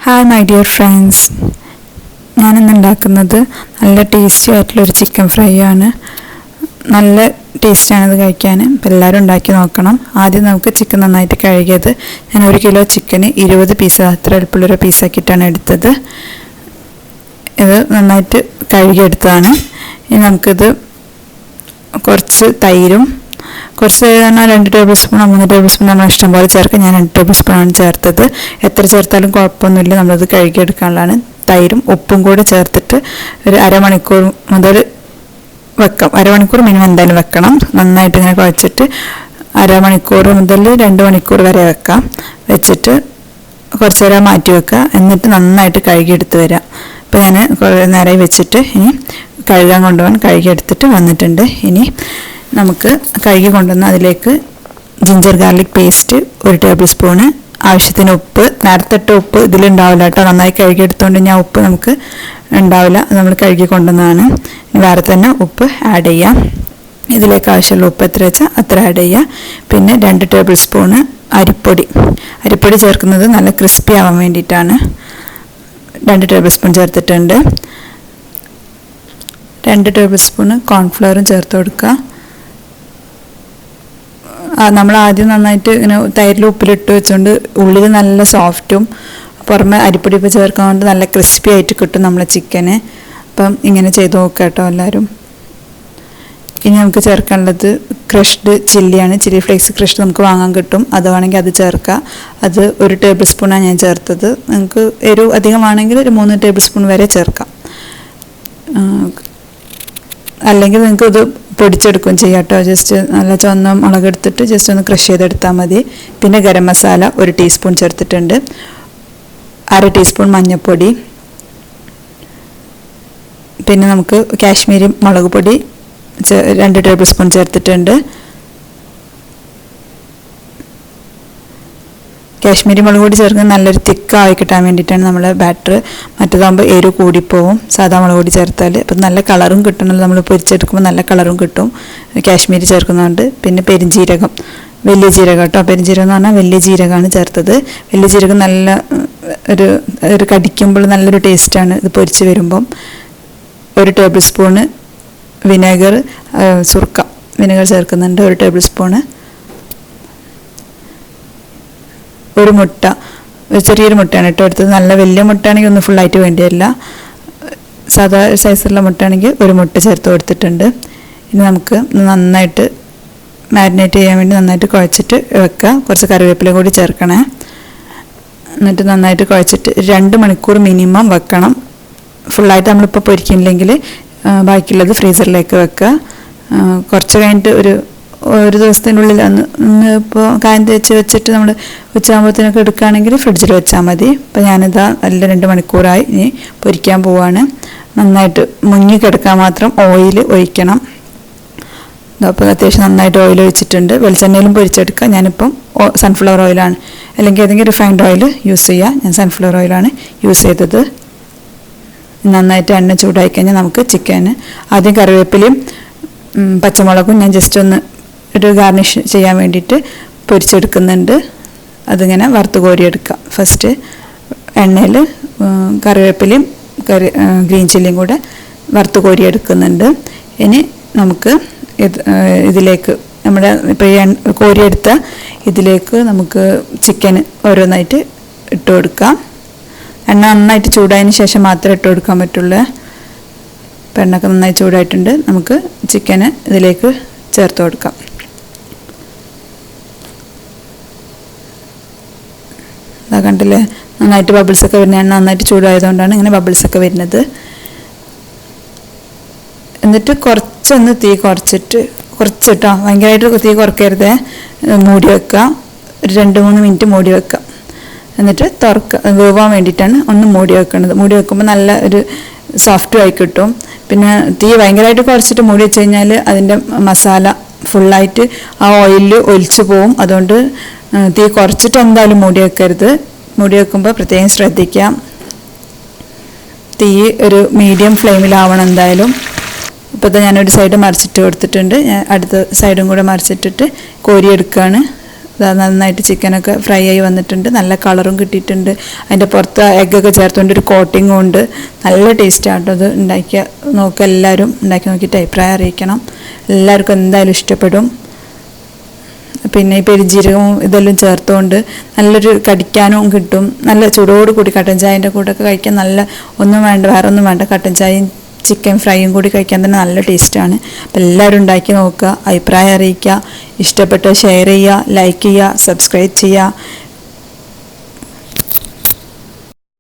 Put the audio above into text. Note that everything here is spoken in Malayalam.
ഹായ് മൈ ഡിയർ ഫ്രണ്ട്സ്, ഞാനിന്ന് ഉണ്ടാക്കുന്നത് നല്ല ടേസ്റ്റി ആയിട്ടുള്ളൊരു ചിക്കൻ ഫ്രൈ ആണ്. നല്ല ടേസ്റ്റാണിത് കഴിക്കാൻ. അപ്പോൾ എല്ലാവരും ഉണ്ടാക്കി നോക്കണം. ആദ്യം നമുക്ക് ചിക്കൻ നന്നായിട്ട് കഴുകിയത് ഞാൻ 1 കിലോ ചിക്കന് 20 പീസ് അത്ര എളുപ്പമുള്ളൊരു പീസാക്കിയിട്ടാണ് എടുത്തത്. ഇത് നന്നായിട്ട് കഴുകിയെടുത്തതാണ്. ഇനി നമുക്കിത് കുറച്ച് തൈരും കുറച്ച് 2 ടേബിൾ സ്പൂണോ 3 ടേബിൾ സ്പൂൺ നമ്മൾ ഇഷ്ടം പോലെ ചേർക്കാം. ഞാൻ 2 ടേബിൾ സ്പൂണാണ് ചേർത്തത്. എത്ര ചേർത്താലും കുഴപ്പമൊന്നുമില്ല, നമ്മളത് കഴുകിയെടുക്കാനുള്ളതാണ്. തൈരും ഉപ്പും കൂടെ ചേർത്തിട്ട് ഒരു അരമണിക്കൂർ മുതൽ വെക്കാം. അരമണിക്കൂർ മിനിമം എന്തായാലും വെക്കണം. നന്നായിട്ട് ഇങ്ങനെ കുഴച്ചിട്ട് അരമണിക്കൂർ മുതൽ 2 മണിക്കൂർ വരെ വെക്കാം. വെച്ചിട്ട് കുറച്ച് നേരം മാറ്റി വെക്കുക. എന്നിട്ട് നന്നായിട്ട് കഴുകിയെടുത്ത് വരാം. അപ്പോൾ ഞാൻ കുറേ നേരമായി വെച്ചിട്ട് ഇനി കഴുകാൻ കൊണ്ടുപോകാൻ കഴുകിയെടുത്തിട്ട് വന്നിട്ടുണ്ട്. ഇനി നമുക്ക് കഴുകി കൊണ്ടുവന്ന് അതിലേക്ക് ginger garlic paste 1 table spoon, ആവശ്യത്തിന് ഉപ്പ്. നേരത്തെ ഇട്ട ഉപ്പ് ഇതിലുണ്ടാവില്ല കേട്ടോ, നന്നായി കഴുകിയെടുത്തുകൊണ്ട് ഞാൻ ഉപ്പ് നമുക്ക് ഉണ്ടാവില്ല, അത് നമ്മൾ കഴുകി കൊണ്ടുവന്നതാണ്. വേറെ തന്നെ ഉപ്പ് ആഡ് ചെയ്യാം. ഇതിലേക്ക് ആവശ്യമുള്ള ഉപ്പ് എത്ര വെച്ചാൽ അത്ര ആഡ് ചെയ്യുക. പിന്നെ 2 ടേബിൾ സ്പൂണ് അരിപ്പൊടി ചേർക്കുന്നത് നല്ല ക്രിസ്പി ആവാൻ വേണ്ടിയിട്ടാണ്. 2 ടേബിൾ സ്പൂൺ ചേർത്തിട്ടുണ്ട്. 2 ടേബിൾ സ്പൂണ് കോൺഫ്ലവറും ചേർത്ത് കൊടുക്കുക. നമ്മൾ ആദ്യം നന്നായിട്ട് ഇങ്ങനെ തൈരിൽ ഉപ്പിലിട്ട് വെച്ചുകൊണ്ട് ഉള്ളിൽ നല്ല സോഫ്റ്റും പുറമെ അരിപ്പൊടി ഇപ്പോൾ ചേർക്കാൻ കൊണ്ട് നല്ല ക്രിസ്പി ആയിട്ട് കിട്ടും നമ്മളെ ചിക്കന്. അപ്പം ഇങ്ങനെ ചെയ്ത് നോക്കുക കേട്ടോ എല്ലാവരും. ഇനി നമുക്ക് ചേർക്കാനുള്ളത് ക്രഷ്ഡ് ചില്ലിയാണ്. ചില്ലി ഫ്ലേക്സ് ക്രഷ്ഡ് നമുക്ക് വാങ്ങാൻ കിട്ടും, അത് വേണമെങ്കിൽ അത് ചേർക്കുക. അത് 1 ടേബിൾ സ്പൂണാണ് ഞാൻ ചേർത്തത്. നിങ്ങൾക്ക് എരിവ് അധികമാണെങ്കിൽ ഒരു 3 ടേബിൾ സ്പൂൺ വരെ ചേർക്കാം. അല്ലെങ്കിൽ നിങ്ങൾക്ക് ഇത് പൊടിച്ചെടുക്കുകയും ചെയ്യാം കേട്ടോ. ജസ്റ്റ് നല്ല ചുവന്ന മുളക് എടുത്തിട്ട് ജസ്റ്റ് ഒന്ന് ക്രഷ് ചെയ്തെടുത്താൽ മതി. പിന്നെ ഗരം മസാല 1 ടീസ്പൂൺ ചേർത്തിട്ടുണ്ട്. 1/2 ടീസ്പൂൺ മഞ്ഞൾപ്പൊടി. പിന്നെ നമുക്ക് കാശ്മീരി മുളക് പൊടി 2 ടേബിൾ സ്പൂൺ ചേർത്തിട്ടുണ്ട്. കാശ്മീരി മുളക് പൊടി ചേർക്കുന്നത് നല്ലൊരു തിക്കായി കിട്ടാൻ വേണ്ടിയിട്ടാണ് നമ്മൾ ബാറ്റർ. മറ്റേതാകുമ്പോൾ എരിവ് കൂടിപ്പോവും സാധാ മുളക് പൊടി ചേർത്താൽ. അപ്പം നല്ല കളറും കിട്ടണമല്ലോ, നമ്മൾ പൊരിച്ചെടുക്കുമ്പോൾ നല്ല കളറും കിട്ടും കാശ്മീരി ചേർക്കുന്നതുകൊണ്ട്. പിന്നെ പെരിഞ്ജീരകം, വലിയ ജീരകം കേട്ടോ. പെരിഞ്ജീരകം എന്ന് പറഞ്ഞാൽ വലിയ ജീരകമാണ് ചേർത്തത്. വലിയ ജീരകം നല്ല ഒരു കടിക്കുമ്പോൾ നല്ലൊരു ടേസ്റ്റാണ് ഇത് പൊരിച്ച് വരുമ്പം. 1 ടേബിൾ സ്പൂണ് വിനെഗർ ചേർക്കുന്നുണ്ട്. 1 ടേബിൾ സ്പൂണ്. 1 മുട്ട, ചെറിയൊരു മുട്ടയാണ് കേട്ടോ എടുത്തത്. നല്ല വലിയ മുട്ടയാണെങ്കിൽ ഒന്ന് ഫുള്ളായിട്ട് വേണ്ടിയല്ല, സാധാ സൈസുള്ള മുട്ടയാണെങ്കിൽ 1 മുട്ട ചേർത്ത് കൊടുത്തിട്ടുണ്ട്. ഇനി നമുക്ക് നന്നായിട്ട് മാരിനേറ്റ് ചെയ്യാൻ വേണ്ടി നന്നായിട്ട് കുഴച്ചിട്ട് വെക്കുക. കുറച്ച് കറിവേപ്പില കൂടി ചേർക്കണേ. എന്നിട്ട് നന്നായിട്ട് കുഴച്ചിട്ട് 2 മണിക്കൂർ മിനിമം വെക്കണം. ഫുള്ളായിട്ട് നമ്മളിപ്പോൾ പൊരിക്കുന്നില്ലെങ്കിൽ ബാക്കിയുള്ളത് ഫ്രീസറിലേക്ക് വെക്കുക. കുറച്ച് കഴിഞ്ഞിട്ട് ഒരു ദിവസത്തിനുള്ളിൽ ഒന്ന് ഇപ്പോൾ കായം തേച്ച് വെച്ചിട്ട് നമ്മൾ ഉച്ചയാകുമ്പോഴത്തേനൊക്കെ എടുക്കുകയാണെങ്കിൽ ഫ്രിഡ്ജിൽ വെച്ചാൽ മതി. അപ്പോൾ ഞാനിതാ നല്ല 2 മണിക്കൂറായി. ഇനി പൊരിക്കാൻ പോവാണ്. നന്നായിട്ട് മുങ്ങിക്കിടക്കാൻ മാത്രം ഓയിൽ ഒഴിക്കണം. അപ്പോൾ അത്യാവശ്യം നന്നായിട്ട് ഓയിൽ ഒഴിച്ചിട്ടുണ്ട്. വെളിച്ചെണ്ണയിലും പൊരിച്ചെടുക്കുക. ഞാനിപ്പം സൺഫ്ലവർ ഓയിലാണ്, അല്ലെങ്കിൽ ഏതെങ്കിലും റിഫൈൻഡ് ഓയിൽ യൂസ് ചെയ്യുക. ഞാൻ സൺഫ്ലവർ ഓയിലാണ് യൂസ് ചെയ്തത്. നന്നായിട്ട് എണ്ണ ചൂടായി കഴിഞ്ഞാൽ നമുക്ക് ചിക്കന് ആദ്യം കറിവേപ്പിലയും പച്ചമുളകും ഞാൻ ജസ്റ്റ് ഒന്ന് ഒരു ഗാർണിഷ് ചെയ്യാൻ വേണ്ടിയിട്ട് പൊരിച്ചെടുക്കുന്നുണ്ട്. അതിങ്ങനെ വറുത്ത് കോരിയെടുക്കാം. ഫസ്റ്റ് എണ്ണയിൽ കറിവേപ്പിലയും ഗ്രീൻ ചില്ലിയും കൂടെ വറുത്ത് കോരിയെടുക്കുന്നുണ്ട്. ഇനി നമുക്ക് ഇതിലേക്ക് നമ്മുടെ ഇപ്പോൾ ഈ കോരിയെടുത്ത ഇതിലേക്ക് നമുക്ക് ചിക്കൻ ഓരോന്നായിട്ട് ഇട്ട് കൊടുക്കാം. എണ്ണ നന്നായിട്ട് ചൂടായതിന് ശേഷം മാത്രമേ ഇട്ട് കൊടുക്കാൻ പറ്റുള്ളൂ. അപ്പോൾ എണ്ണയൊക്കെ നന്നായി ചൂടായിട്ടുണ്ട്. നമുക്ക് ചിക്കന് ഇതിലേക്ക് ചേർത്ത് കൊടുക്കാം. അതാ കണ്ടില്ലേ, നന്നായിട്ട് ബബിൾസൊക്കെ വരുന്ന എണ്ണ നന്നായിട്ട് ചൂടായതുകൊണ്ടാണ് ഇങ്ങനെ ബബിൾസൊക്കെ വരുന്നത്. എന്നിട്ട് കുറച്ചൊന്ന് തീ കുറച്ചിട്ടോ, ഭയങ്കരമായിട്ട് തീ കുറയ്ക്കരുത്. മൂടി വെക്കുക. ഒരു 2-3 മിനിറ്റ് മൂടി വെക്കുക. എന്നിട്ട് വേവാൻ വേണ്ടിയിട്ടാണ് ഒന്ന് മൂടി വെക്കുന്നത്. മൂടി വെക്കുമ്പോൾ നല്ല ഒരു സോഫ്റ്റും ആയി കിട്ടും. പിന്നെ തീ ഭയങ്കരമായിട്ട് കുറച്ചിട്ട് മൂടി വെച്ച് കഴിഞ്ഞാൽ അതിൻ്റെ മസാല ഫുള്ളായിട്ട് ആ ഓയിലിൽ ഒലിച്ചു പോവും. അതുകൊണ്ട് തീ കുറച്ചിട്ട് എന്തായാലും മൂടി വെക്കരുത്. മൂടി വെക്കുമ്പോൾ പ്രത്യേകം ശ്രദ്ധിക്കാം. തീ ഒരു മീഡിയം ഫ്ലെയിമിലാവണം എന്തായാലും. ഇപ്പോൾ ഞാനൊരു സൈഡ് മറിച്ചിട്ട് കൊടുത്തിട്ടുണ്ട്. ഞാൻ അടുത്ത സൈഡും കൂടെ മറിച്ചിട്ടിട്ട് കോരിയെടുക്കുകയാണ്. നന്നായിട്ട് ചിക്കനൊക്കെ ഫ്രൈ ആയി വന്നിട്ടുണ്ട്, നല്ല കളറും കിട്ടിയിട്ടുണ്ട്. അതിൻ്റെ പുറത്ത് എഗ്ഗൊക്കെ ചേർത്തുകൊണ്ട് ഒരു കോട്ടിങ്ങും ഉണ്ട്. നല്ല ടേസ്റ്റാണ് കേട്ടോ. അത് ഉണ്ടാക്കിയ നോക്കുക, എല്ലാവരും ഉണ്ടാക്കി നോക്കിയിട്ട് അഭിപ്രായം അറിയിക്കണം. എല്ലാവർക്കും എന്തായാലും ഇഷ്ടപ്പെടും. പിന്നെ ഈ പെരുംജീരകവും ഇതെല്ലാം ചേർത്തുകൊണ്ട് നല്ലൊരു കടിക്കാനും കിട്ടും. നല്ല ചൂടോട് കൂടി കട്ടൻ ചായൻ്റെ കൂടെയൊക്കെ കഴിക്കാൻ നല്ല, ഒന്നും വേണ്ട, വേറെ ഒന്നും വേണ്ട, കട്ടൻ ചായയും ചിക്കൻ ഫ്രൈയും കൂടി കഴിക്കാൻ തന്നെ നല്ല ടേസ്റ്റാണ്. അപ്പോൾ എല്ലാവരും ഉണ്ടാക്കി നോക്കുക, അഭിപ്രായം അറിയിക്കുക. ഇഷ്ടപ്പെട്ട ഷെയർ ചെയ്യുക, ലൈക്ക് ചെയ്യുക, സബ്സ്ക്രൈബ് ചെയ്യുക.